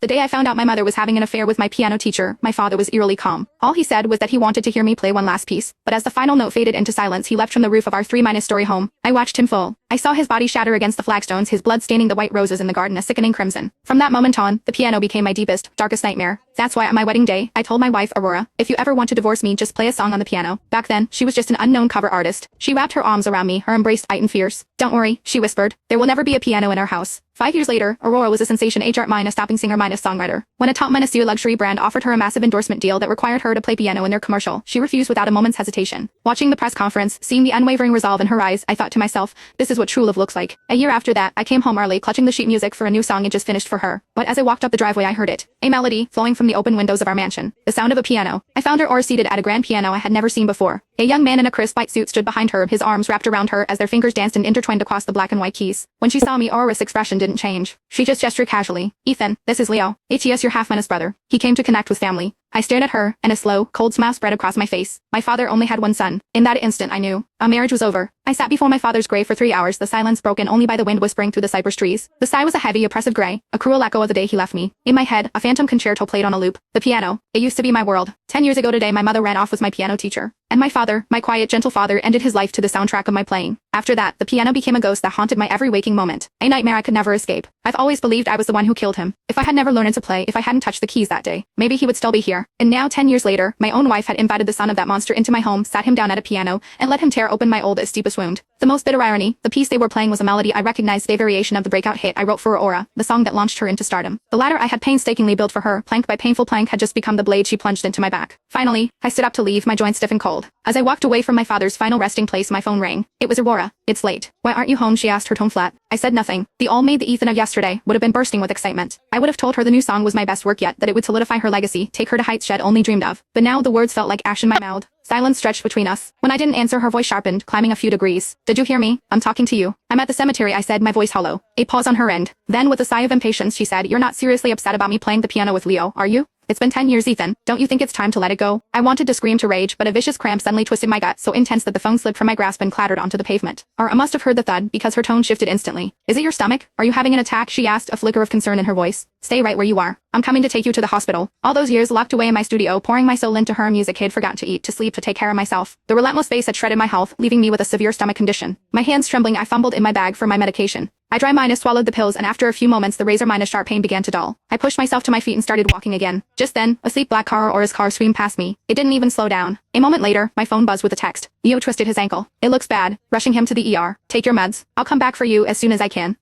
The day I found out my mother was having an affair with my piano teacher, my father was eerily calm. All he said was that he wanted to hear me play one last piece, but as the final note faded into silence he left from the roof of our 3-story home. I watched him fall. I saw his body shatter against the flagstones, his blood staining the white roses in the garden a sickening crimson. From that moment on, the piano became my deepest, darkest nightmare. That's why on my wedding day, I told my wife Aurora, if you ever want to divorce me just play a song on the piano. Back then, she was just an unknown cover artist. She wrapped her arms around me, her embrace tight and fierce. Don't worry, she whispered. There will never be a piano in our house. 5 years later, Aurora was a sensation stopping singer songwriter. When a top luxury brand offered her a massive endorsement deal that required her to play piano in their commercial, she refused without a moment's hesitation. Watching the press conference, seeing the unwavering resolve in her eyes, I thought to myself, this is what true love looks like. A year after that, I came home early clutching the sheet music for a new song I just finished for her. But as I walked up the driveway I heard it. A melody, flowing from the open windows of our mansion. The sound of a piano. I found Aurora seated at a grand piano I had never seen before. A young man in a crisp white suit stood behind her, his arms wrapped around her as their fingers danced and intertwined across the black and white keys. When she saw me, Aurora's expression didn't change. She just gestured casually. Ethan, this is Leo. ATS your half-minus brother. He came to connect with family. I stared at her, and a slow, cold smile spread across my face. My father only had one son. In that instant I knew. Our marriage was over. I sat before my father's grave for 3 hours, the silence broken only by the wind whispering through the cypress trees. The sky was a heavy, oppressive gray, a cruel echo of the day he left me. In my head, a phantom concerto played on a loop. The piano. It used to be my world. 10 years ago today my mother ran off with my piano teacher. And my father, my quiet, gentle father, ended his life to the soundtrack of my playing. After that, the piano became a ghost that haunted my every waking moment. A nightmare I could never escape. I've always believed I was the one who killed him. If I had never learned to play, if I hadn't touched the keys that day, maybe he would still be here. And now 10 years later, my own wife had invited the son of that monster into my home, sat him down at a piano, and let him tear open my oldest, deepest wound. The most bitter irony, the piece they were playing was a melody I recognized, a variation of the breakout hit I wrote for Aurora, the song that launched her into stardom. The ladder I had painstakingly built for her, plank by painful plank, had just become the blade she plunged into my back. Finally, I stood up to leave, my joints stiff and cold. As I walked away from my father's final resting place, my phone rang. It was Aurora. It's late. Why aren't you home? She asked, her tone flat. I said nothing. The all-made the Ethan of yesterday would have been bursting with excitement. I would have told her the new song was my best work yet, that it would solidify her legacy, take her to heights she'd only dreamed of. But now the words felt like ash in my mouth. Silence stretched between us. When I didn't answer, her voice sharpened, climbing a few degrees. Did you hear me? I'm talking to you. I'm at the cemetery, I said, my voice hollow. A pause on her end. Then with a sigh of impatience she said, you're not seriously upset about me playing the piano with Leo, are you? It's been 10 years, Ethan. Don't you think it's time to let it go? I wanted to scream, to rage, but a vicious cramp suddenly twisted my gut, so intense that the phone slipped from my grasp and clattered onto the pavement. I must have heard the thud, because her tone shifted instantly. Is it your stomach? Are you having an attack? She asked, a flicker of concern in her voice. Stay right where you are. I'm coming to take you to the hospital. All those years locked away in my studio, pouring my soul into her music, I'd forgotten to eat, to sleep, to take care of myself. The relentless bass had shredded my health, leaving me with a severe stomach condition. My hands trembling, I fumbled in my bag for my medication. I swallowed the pills, and after a few moments the razor-sharp pain began to dull. I pushed myself to my feet and started walking again. Just then, a sleek black car or his car screamed past me. It didn't even slow down. A moment later, my phone buzzed with a text. Leo twisted his ankle. It looks bad. Rushing him to the ER. Take your meds. I'll come back for you as soon as I can.